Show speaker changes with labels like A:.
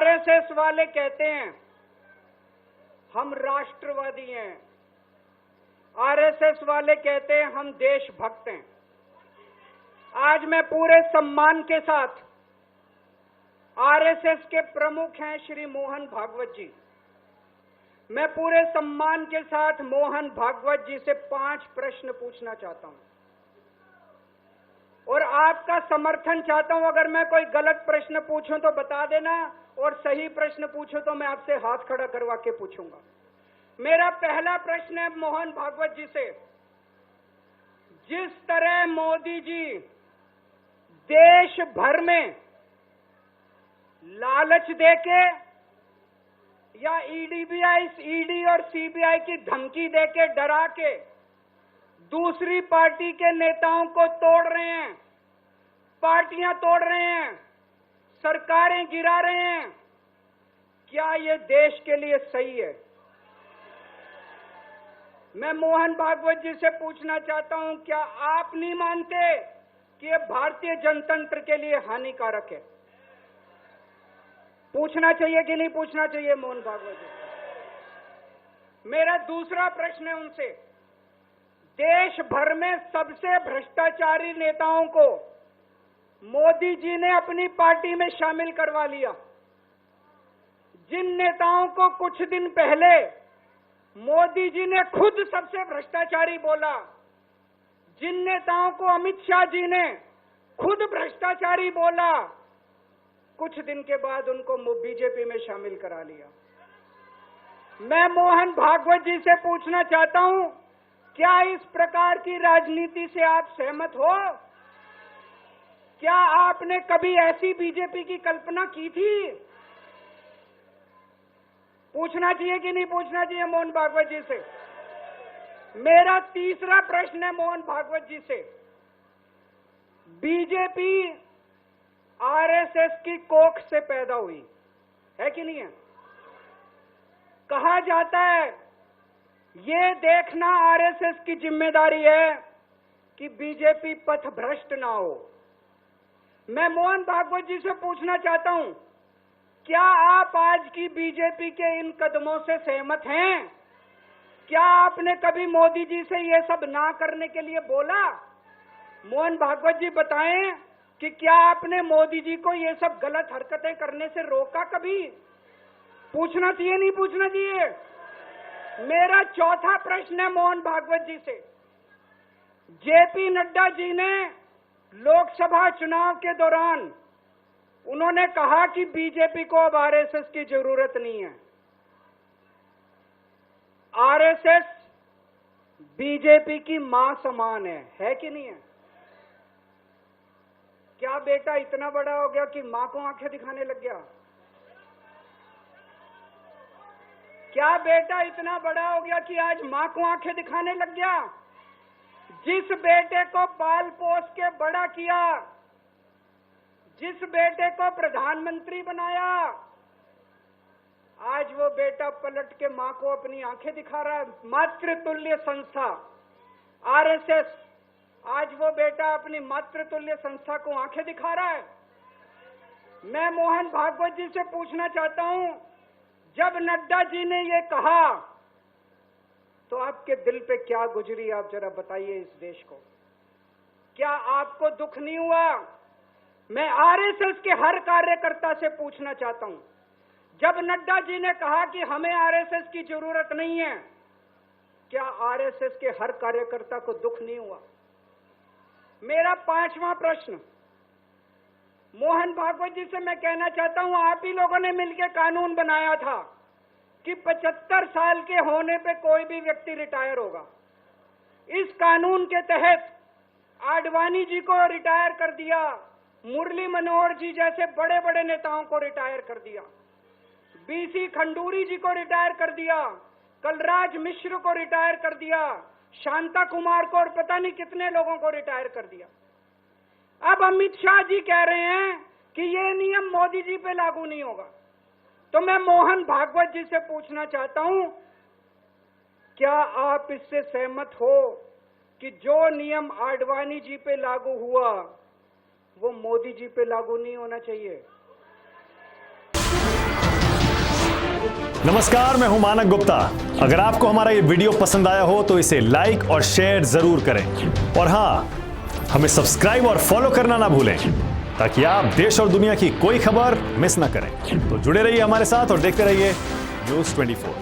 A: RSS वाले कहते हैं हम राष्ट्रवादी हैं, आरएसएस वाले कहते हैं हम देशभक्त हैं। आज मैं पूरे सम्मान के साथ आरएसएस के प्रमुख हैं श्री मोहन भागवत जी, मैं पूरे सम्मान के साथ मोहन भागवत जी से 5 प्रश्न पूछना चाहता हूं और आपका समर्थन चाहता हूं। अगर मैं कोई गलत प्रश्न पूछूं तो बता देना और सही प्रश्न पूछो तो मैं आपसे हाथ खड़ा करवा के पूछूंगा। मेरा पहला प्रश्न है मोहन भागवत जी से, जिस तरह मोदी जी देश भर में लालच देके या ईडी और सीबीआई की धमकी देके डरा के दूसरी पार्टी के नेताओं को तोड़ रहे हैं, पार्टियां तोड़ रहे हैं, सरकारें गिरा रहे हैं, क्या ये देश के लिए सही है? मैं मोहन भागवत जी से पूछना चाहता हूं, क्या आप नहीं मानते कि ये भारतीय जनतंत्र के लिए हानिकारक है? पूछना चाहिए कि नहीं पूछना चाहिए मोहन भागवत जी? मेरा दूसरा प्रश्न है उनसे, देश भर में सबसे भ्रष्टाचारी नेताओं को मोदी जी ने अपनी पार्टी में शामिल करवा लिया। जिन नेताओं को कुछ दिन पहले मोदी जी ने खुद सबसे भ्रष्टाचारी बोला, जिन नेताओं को अमित शाह जी ने खुद भ्रष्टाचारी बोला, कुछ दिन के बाद उनको बीजेपी में शामिल करा लिया। मैं मोहन भागवत जी से पूछना चाहता हूं, क्या इस प्रकार की राजनीति से आप सहमत हो? क्या आपने कभी ऐसी बीजेपी की कल्पना की थी? पूछना चाहिए कि नहीं पूछना चाहिए मोहन भागवत जी से? मेरा तीसरा प्रश्न है मोहन भागवत जी से, बीजेपी आरएसएस की कोख से पैदा हुई है कि नहीं है? कहा जाता है ये देखना आरएसएस की जिम्मेदारी है कि बीजेपी पथभ्रष्ट ना हो। मैं मोहन भागवत जी से पूछना चाहता हूं, क्या आप आज की बीजेपी के इन कदमों से सहमत हैं? क्या आपने कभी मोदी जी से ये सब ना करने के लिए बोला? मोहन भागवत जी बताएं कि क्या आपने मोदी जी को ये सब गलत हरकतें करने से रोका कभी? पूछना चाहिए नहीं पूछना चाहिए? मेरा चौथा प्रश्न है मोहन भागवत जी से, जेपी नड्डा जी ने लोकसभा चुनाव के दौरान उन्होंने कहा कि बीजेपी को अब आरएसएस की जरूरत नहीं है। आरएसएस बीजेपी की मां समान है कि नहीं है? क्या बेटा इतना बड़ा हो गया कि मां को आंखें दिखाने लग गया? क्या बेटा इतना बड़ा हो गया कि आज मां को आंखें दिखाने लग गया? जिस बेटे को पाल पोस के बड़ा किया, जिस बेटे को प्रधानमंत्री बनाया, आज वो बेटा पलट के मां को अपनी आंखें दिखा रहा है। मातृतुल्य संस्था आरएसएस, आज वो बेटा अपनी मातृतुल्य संस्था को आंखें दिखा रहा है। मैं मोहन भागवत जी से पूछना चाहता हूं, जब नड्डा जी ने ये कहा तो आपके दिल पे क्या गुजरी, आप जरा बताइए इस देश को। क्या आपको दुख नहीं हुआ? मैं आरएसएस के हर कार्यकर्ता से पूछना चाहता हूं, जब नड्डा जी ने कहा कि हमें आरएसएस की जरूरत नहीं है, क्या आरएसएस के हर कार्यकर्ता को दुख नहीं हुआ? मेरा पांचवा प्रश्न मोहन भागवत जी से मैं कहना चाहता हूं, आप ही लोगों ने मिलकर कानून बनाया था कि 75 साल के होने पे कोई भी व्यक्ति रिटायर होगा। इस कानून के तहत आडवाणी जी को रिटायर कर दिया, मुरली मनोहर जी जैसे बड़े बड़े नेताओं को रिटायर कर दिया, बीसी खंडूरी जी को रिटायर कर दिया, कलराज मिश्र को रिटायर कर दिया, शांता कुमार को और पता नहीं कितने लोगों को रिटायर कर दिया। अब अमित शाह जी कह रहे हैं कि ये नियम मोदी जी पे लागू नहीं होगा। तो मैं मोहन भागवत जी से पूछना चाहता हूं, क्या आप इससे सहमत हो कि जो नियम आडवाणी जी पे लागू हुआ वो मोदी जी पे लागू नहीं होना चाहिए?
B: नमस्कार, मैं हूं मानक गुप्ता। अगर आपको हमारा ये वीडियो पसंद आया हो तो इसे लाइक और शेयर जरूर करें और हां, हमें सब्सक्राइब और फॉलो करना ना भूलें ताकि आप देश और दुनिया की कोई खबर मिस ना करें। तो जुड़े रहिए हमारे साथ और देखते रहिए News 24।